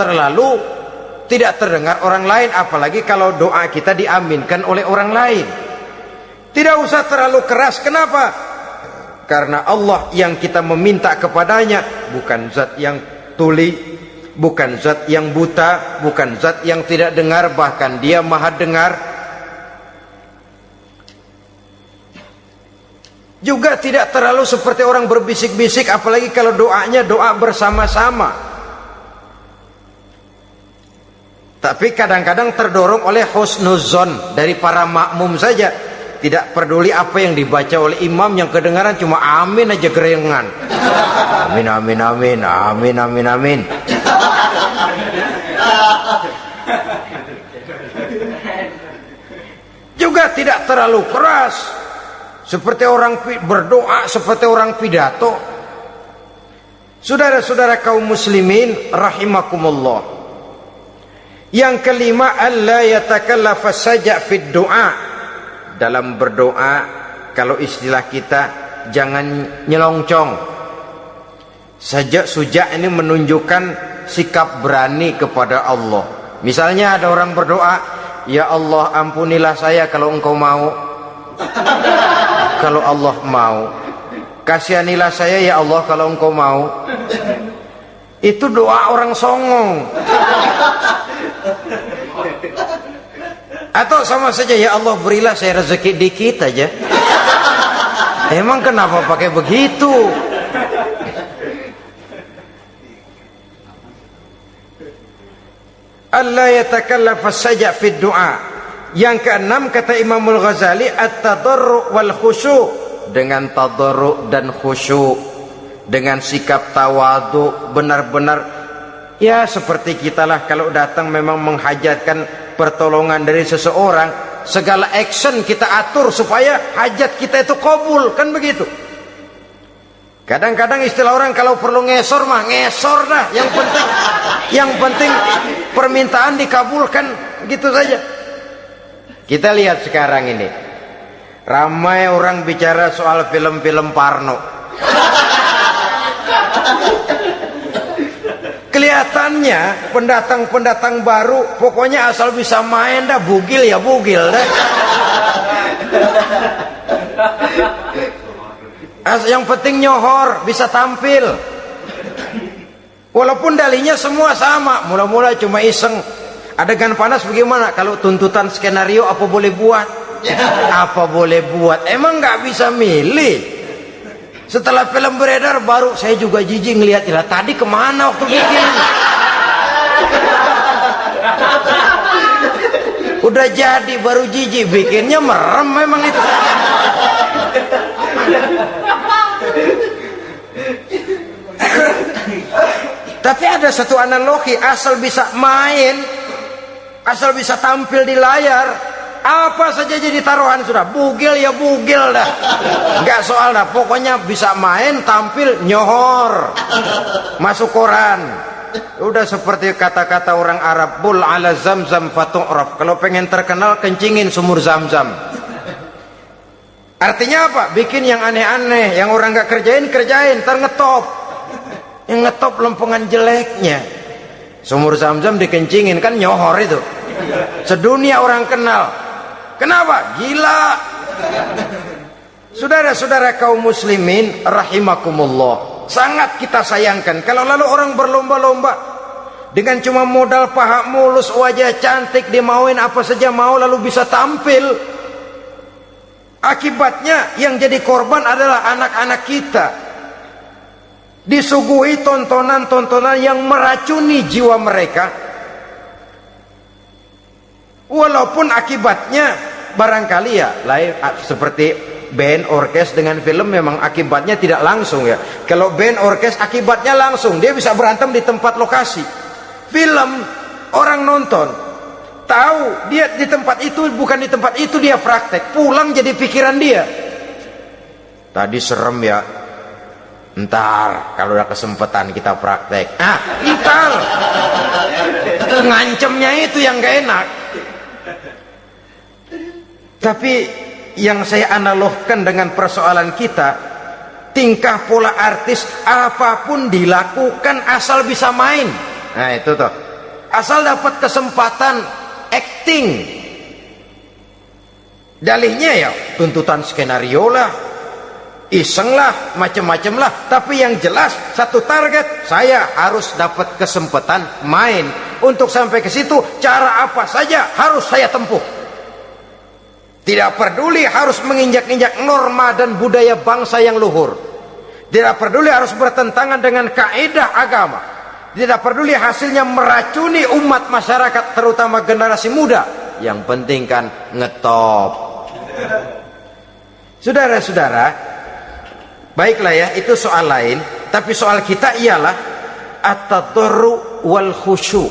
terdengar orang lain, apalagi kalau doa kita diaminkan oleh orang lain. Tidak usah terlalu keras. Kenapa? Karena Allah yang kita meminta kepadanya bukan zat yang tuli, bukan zat yang buta, bukan zat yang tidak dengar, bahkan dia maha dengar. Juga tidak terlalu seperti orang berbisik-bisik, apalagi kalau doanya doa bersama-sama. Tapi kadang-kadang terdorong oleh husnuzon dari para makmum saja. Tidak peduli apa yang dibaca oleh imam, yang kedengaran cuma amin aja gerengan. Amin, amin, amin, amin, amin, amin. Juga tidak terlalu keras, seperti orang berdoa, seperti orang pidato. Saudara-saudara kaum muslimin rahimakumullah. Yang kelima, alla yatakallafa saja fid doa. Dalam berdoa, kalau istilah kita, jangan nyelongcong. Sajak ini menunjukkan sikap berani kepada Allah. Misalnya ada orang berdoa, ya Allah ampunilah saya kalau engkau mau. Kalau Allah mau. Kasihanilah saya ya Allah kalau engkau mau. Itu doa orang songong. Atau sama saja, ya Allah berilah saya rezeki dikit aja. Emang kenapa pakai begitu? Allah yatakallafa saja fid doa. Yang keenam kata Imamul Ghazali, at-tadarru' wal khusyu'. Dengan tadarru' dan khusyu', dengan sikap tawadu, benar-benar ya seperti kita lah kalau datang memang menghajatkan pertolongan dari seseorang, segala action kita atur supaya hajat kita itu kabul, kan begitu. Kadang-kadang istilah orang kalau perlu ngesor mah ngesor dah, yang penting permintaan dikabulkan, gitu saja. Kita lihat sekarang ini, ramai orang bicara soal film-film Parno. Kelihatannya pendatang-pendatang baru, pokoknya asal bisa main dah, bugil ya bugil dah. Yang penting nyohor, bisa tampil. Walaupun dalihnya semua sama, mula-mula cuma iseng. Adegan panas bagaimana? Kalau tuntutan skenario apa boleh buat? Apa boleh buat? Emang nggak bisa milih. Setelah film beredar baru saya juga jijik ngeliat, ilah tadi kemana waktu bikin. Udah jadi baru jijik, bikinnya merem memang itu. Tapi ada satu analogi, asal bisa main, asal bisa tampil di layar, apa saja jadi taruhan sudah. Bugil ya bugil dah, nggak soal dah, pokoknya bisa main, tampil, nyohor, masuk koran. Udah seperti kata-kata orang Arab, bul ala zamzam fatu'raf. Kalau pengen terkenal kencingin sumur Zamzam. Artinya apa? Bikin yang aneh-aneh, yang orang nggak kerjain, ntar ngetop. Yang ngetop lempengan jeleknya. Sumur Zamzam dikencingin, kan nyohor itu. Sedunia orang kenal. Kenapa? Gila. Saudara-saudara kaum muslimin rahimakumullah, sangat kita sayangkan kalau lalu orang berlomba-lomba dengan cuma modal paha mulus, wajah cantik, dimauin apa saja mau, lalu bisa tampil. Akibatnya yang jadi korban adalah anak-anak kita, disuguhi tontonan-tontonan yang meracuni jiwa mereka. Walaupun akibatnya barangkali ya lain, seperti band orkes dengan film memang akibatnya tidak langsung ya. Kalau band orkes akibatnya langsung, dia bisa berantem di tempat lokasi. Film orang nonton tahu dia di tempat itu, bukan di tempat itu dia praktek, pulang jadi pikiran dia, tadi serem ya, ntar kalau udah kesempatan kita praktek. Ntar ngancemnya itu yang gak enak. Tapi yang saya analogkan dengan persoalan kita, tingkah pola artis apapun dilakukan asal bisa main. Nah itu tuh, asal dapat kesempatan acting. Dalihnya ya tuntutan skenario lah, iseng lah, macam-macam lah, tapi yang jelas satu target, saya harus dapat kesempatan main. Untuk sampai ke situ, cara apa saja harus saya tempuh. Tidak peduli harus menginjak-injak norma dan budaya bangsa yang luhur, tidak peduli harus bertentangan dengan kaidah agama, tidak peduli hasilnya meracuni umat masyarakat, terutama generasi muda. Yang penting kan ngetop. Saudara-saudara, baiklah ya, itu soal lain. Tapi soal kita ialah at-tadarru wal khusyu',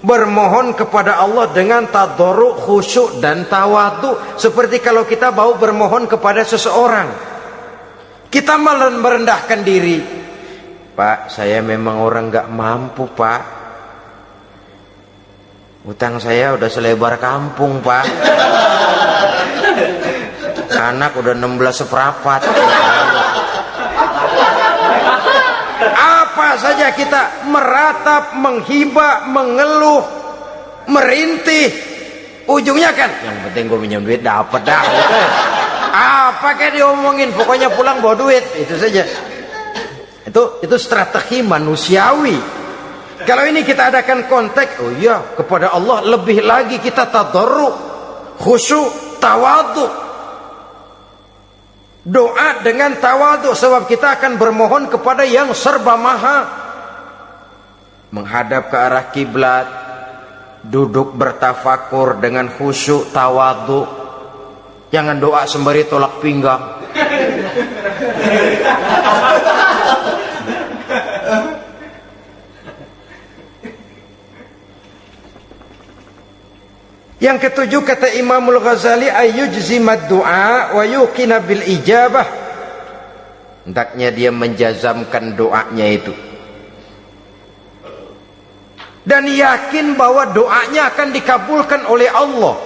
bermohon kepada Allah dengan tadarru, khusyuk dan tawadhu. Seperti kalau kita mau bermohon kepada seseorang, kita merendahkan diri. Pak, saya memang orang gak mampu, Pak. Utang saya udah selebar kampung, Pak. Anak udah 16 seperempat. Apa saja kita meratap, menghibah, mengeluh, merintih, ujungnya kan yang penting gue minjem duit dapat dah gitu. Apa kayak diomongin, pokoknya pulang bawa duit, itu saja. Itu strategi manusiawi. Kalau ini kita adakan konteks, oh iya, kepada Allah lebih lagi kita tadarru, khusyuk, tawadhu. Doa dengan tawadhu, sebab kita akan bermohon kepada yang serba maha. Menghadap ke arah kiblat, duduk bertafakur dengan khusyuk, tawadhu. Jangan doa sembari tolak pinggang. Yang ketujuh, kata Imamul Ghazali, ayyujzimad du'a wa yuqina bil ijabah. Hendaknya dia menjazamkan doanya itu dan yakin bahwa doanya akan dikabulkan oleh Allah.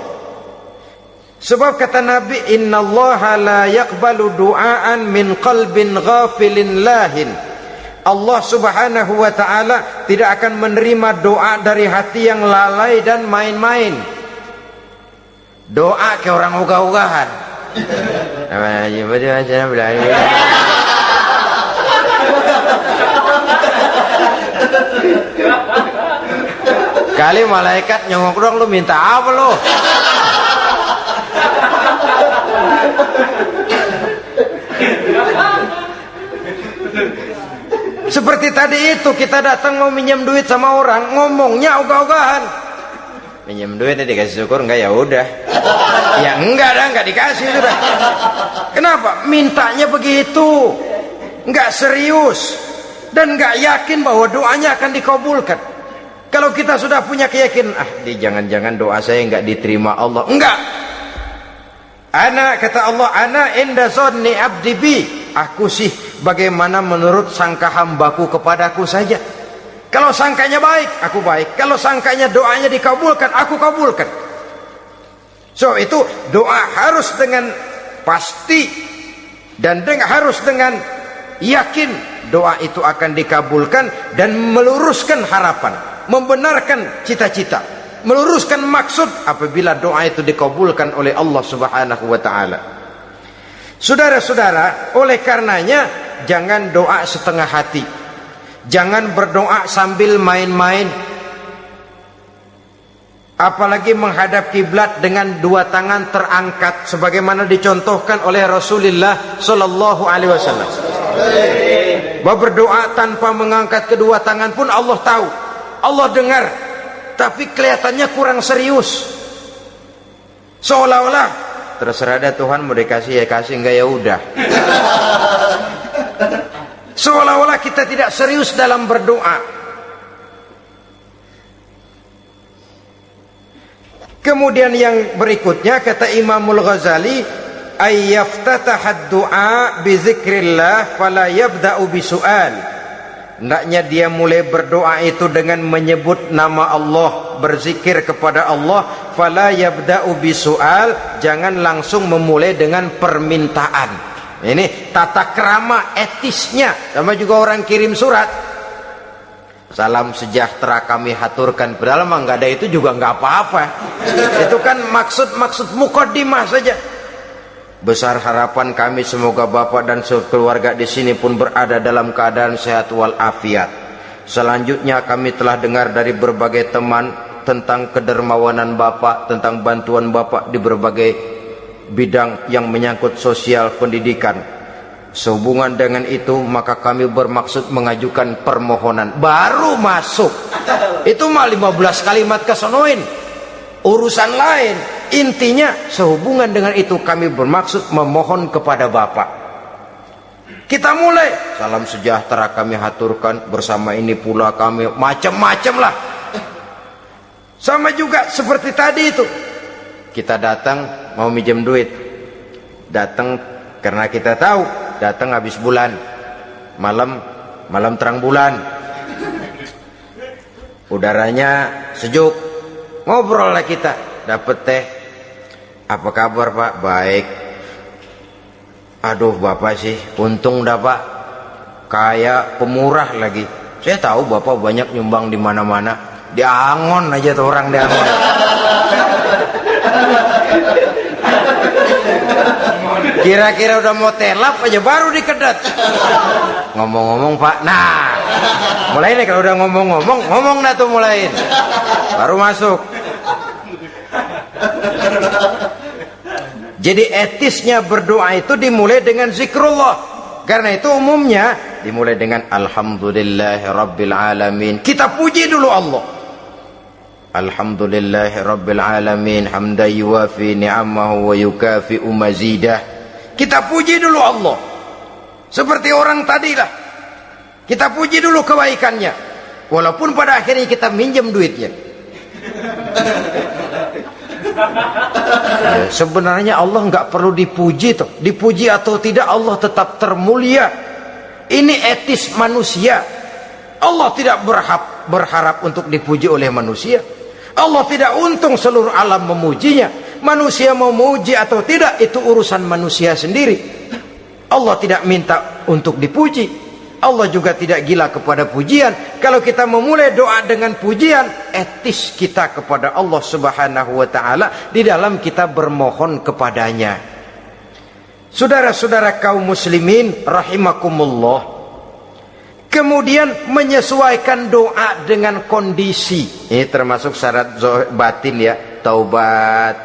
Sebab kata Nabi, innallaha la yaqbalu du'aan min qalbin ghafilin lahin. Allah subhanahu wa ta'ala tidak akan menerima doa dari hati yang lalai dan main-main. Doa ke orang ugah-ugahan. Kali malaikat nyongok dong, lu minta apa lu? Seperti tadi itu, kita datang mau minjem duit sama orang, ngomongnya ogah-ogahan. Minjem duitnya dikasih syukur enggak, ya udah. Ya enggak dah, enggak dikasih sudah. Kenapa? Mintanya begitu, enggak serius dan enggak yakin bahwa doanya akan dikabulkan. Kalau kita sudah punya keyakinan, jangan-jangan doa saya enggak diterima Allah. Enggak. Ana, kata Allah, ana inda zanni abdi bi. Aku sih bagaimana menurut sangka hambaku kepadaku saja. Kalau sangkanya baik, aku baik. Kalau sangkanya doanya dikabulkan, aku kabulkan. So itu doa harus dengan pasti dan harus dengan yakin doa itu akan dikabulkan dan meluruskan harapan, membenarkan cita-cita, meluruskan maksud apabila doa itu dikabulkan oleh Allah Subhanahu wa taala. Saudara-saudara, oleh karenanya jangan doa setengah hati. Jangan berdoa sambil main-main. Apalagi menghadap kiblat dengan dua tangan terangkat sebagaimana dicontohkan oleh Rasulullah sallallahu alaihi wasallam. Bahwa berdoa tanpa mengangkat kedua tangan pun Allah tahu, Allah dengar, tapi kelihatannya kurang serius. Seolah-olah terserah dah Tuhan, mau dikasih ya kasih, enggak ya udah. Seolah-olah kita tidak serius dalam berdoa. Kemudian yang berikutnya, kata Imamul Ghazali, ayyaftatahad du'a bi zikrillah fala yabda'u bi su'al. Hendaknya dia mulai berdoa itu dengan menyebut nama Allah, berzikir kepada Allah, fala yabda'u bi su'al, jangan langsung memulai dengan permintaan. Ini tata krama etisnya. Sama juga orang kirim surat, salam sejahtera kami haturkan, padahal mah nggak ada itu juga nggak apa-apa. Itu kan maksud mukaddimah saja. Besar harapan kami semoga Bapak dan sekeluarga di sini pun berada dalam keadaan sehat walafiat. Selanjutnya kami telah dengar dari berbagai teman tentang kedermawanan Bapak, tentang bantuan Bapak di berbagai bidang yang menyangkut sosial pendidikan. Sehubungan dengan itu maka kami bermaksud mengajukan permohonan. Baru masuk itu mah 15 kalimat kesonoin, urusan lain. Intinya sehubungan dengan itu kami bermaksud memohon kepada Bapak. Kita mulai. Salam sejahtera kami haturkan, bersama ini pula kami macam-macam lah. Sama juga seperti tadi itu. Kita datang mau minjem duit. Datang karena kita tahu datang habis bulan. Malam terang bulan. Udaranya sejuk. Ngobrol lah kita. Dapat teh. Apa kabar Pak? Baik. Aduh Bapak sih untung dah Pak. Kayak pemurah lagi. Saya tahu Bapak banyak nyumbang di mana-mana. Di Angon aja tuh orang di Angon. Kira-kira udah mau telap aja baru dikedat. Ngomong-ngomong Pak. Nah, mulai nih kalau udah ngomong dah tuh mulain. Baru masuk. Jadi etisnya berdoa itu dimulai dengan zikrullah. Karena itu umumnya dimulai dengan Alhamdulillahi Rabbil Alamin. Kita puji dulu Allah. Alhamdulillahi Rabbil Alamin. Hamdan yuwafi ni'amahu wa yukafi'u mazidah. Kita puji dulu Allah. Seperti orang tadilah. Kita puji dulu kebaikannya. Walaupun pada akhirnya kita minjem duitnya. Ya, sebenarnya Allah nggak perlu dipuji toh. Dipuji atau tidak Allah tetap termulia. Ini etis manusia. Allah tidak berharap untuk dipuji oleh manusia. Allah tidak untung seluruh alam memujinya. Manusia mau memuji atau tidak itu urusan manusia sendiri. Allah tidak minta untuk dipuji. Allah juga tidak gila kepada pujian. Kalau kita memulai doa dengan pujian, etis kita kepada Allah Subhanahu wa taala di dalam kita bermohon kepadanya. Saudara-saudara kaum muslimin rahimakumullah. Kemudian menyesuaikan doa dengan kondisi. Ini termasuk syarat batin ya, taubat,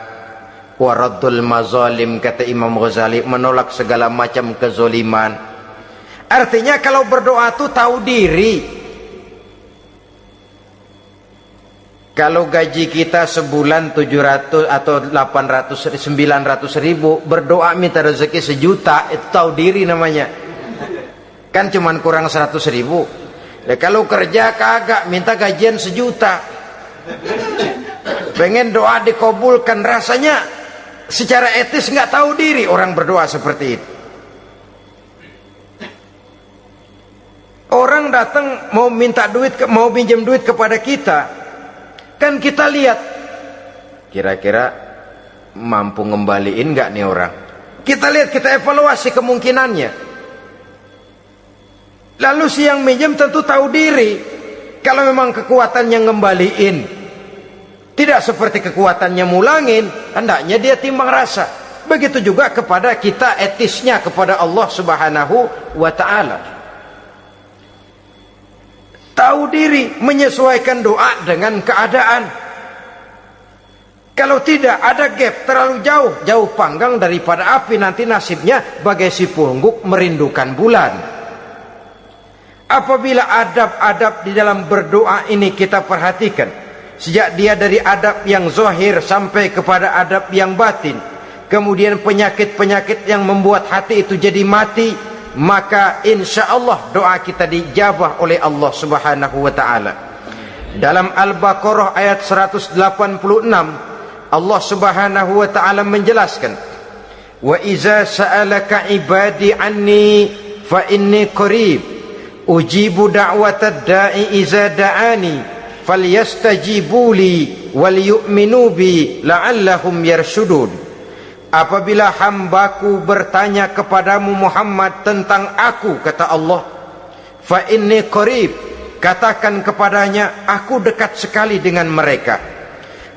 waraddul mazalim kata Imam Ghazali, menolak segala macam kezoliman. Artinya kalau berdoa itu tahu diri. Kalau gaji kita sebulan 700 atau 800 900 ribu, berdoa minta rezeki 1 juta, itu tahu diri namanya. Kan cuman kurang 100 ribu. Ya, kalau kerja kagak minta gajian 1 juta. Pengen doa dikabulkan, rasanya secara etis nggak tahu diri orang berdoa seperti itu. Orang datang mau minta duit, mau pinjam duit kepada kita, kan kita lihat kira-kira mampu ngembaliin nggak nih orang. Kita lihat, kita evaluasi kemungkinannya. Lalu si yang minjem tentu tahu diri. Kalau memang kekuatannya ngembaliin tidak seperti kekuatannya mulangin, hendaknya dia timbang rasa. Begitu juga kepada kita etisnya kepada Allah Subhanahu wa ta'ala. Tahu diri, menyesuaikan doa dengan keadaan. Kalau tidak ada gap terlalu jauh panggang daripada api, nanti nasibnya bagai si pungguk merindukan bulan. Apabila adab-adab di dalam berdoa ini kita perhatikan, sejak dia dari adab yang zahir sampai kepada adab yang batin, kemudian penyakit-penyakit yang membuat hati itu jadi mati, maka insya Allah doa kita dijabah oleh Allah Subhanahu wa ta'ala. Dalam Al-Baqarah ayat 186 Allah Subhanahu wa ta'ala menjelaskan, wa iza sa'alaka ibadi anni fa inni qarib ujibu da'watad da'i iza da'ani falyastajibu li wal yu'minu bi la'allahum yarshudun. Apabila hambaku bertanya kepadamu Muhammad tentang aku, kata Allah, fa inni qarib, katakan kepadanya aku dekat sekali dengan mereka.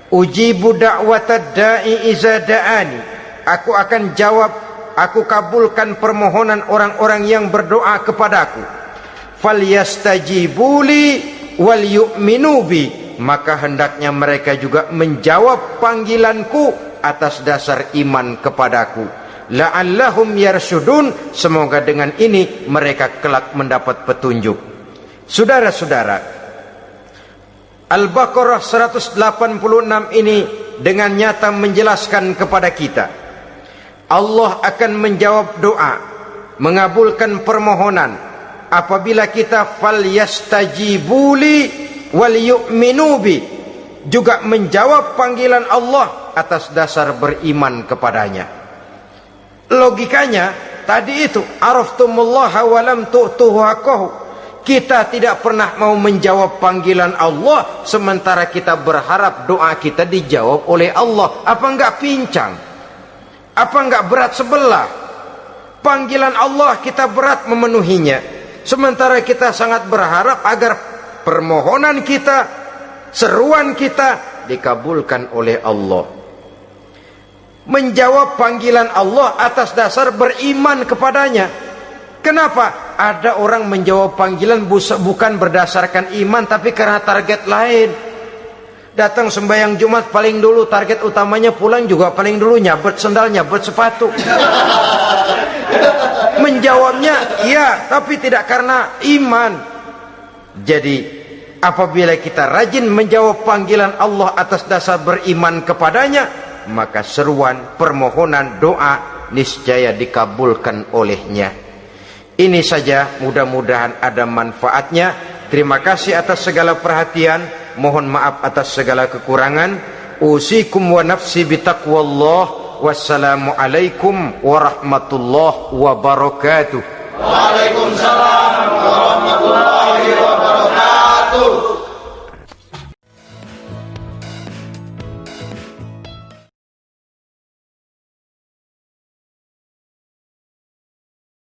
Ujibu da'watad da'i iza da'ani, aku akan jawab aku kabulkan permohonan orang-orang yang berdoa kepadaku. Falyastajibuli wal yu'minu bi, maka hendaknya mereka juga menjawab panggilanku atas dasar iman kepadaku. La'allahum yarsyudun, semoga dengan ini mereka kelak mendapat petunjuk. Saudara-saudara, Al-Baqarah 186 ini dengan nyata menjelaskan kepada kita, Allah akan menjawab doa, mengabulkan permohonan apabila kita falyastajibuli wal yu'minu bi, juga menjawab panggilan Allah atas dasar beriman kepadanya. Logikanya tadi itu, araftumullaha wa lam tu'tuhu haqqahu. Kita tidak pernah mau menjawab panggilan Allah sementara kita berharap doa kita dijawab oleh Allah. Apa enggak pincang? Apa enggak berat sebelah? Panggilan Allah kita berat memenuhinya, sementara kita sangat berharap agar permohonan kita, seruan kita dikabulkan oleh Allah. Menjawab panggilan Allah atas dasar beriman kepadanya. Kenapa? Ada orang menjawab panggilan bukan berdasarkan iman, tapi karena target lain. Datang sembahyang Jumat paling dulu, target utamanya pulang juga paling dulu nyabet sendal, nyabet sepatu. Menjawabnya iya, tapi tidak karena iman. Jadi apabila kita rajin menjawab panggilan Allah atas dasar beriman kepadanya, maka seruan, permohonan, doa niscaya dikabulkan olehnya. Ini saja, mudah-mudahan ada manfaatnya. Terima kasih atas segala perhatian, mohon maaf atas segala kekurangan. Usikum wa nafsi bitaqwallah. Wassalamualaikum warahmatullahi wabarakatuh. Waalaikumsalam warahmatullahi wabarakatuh.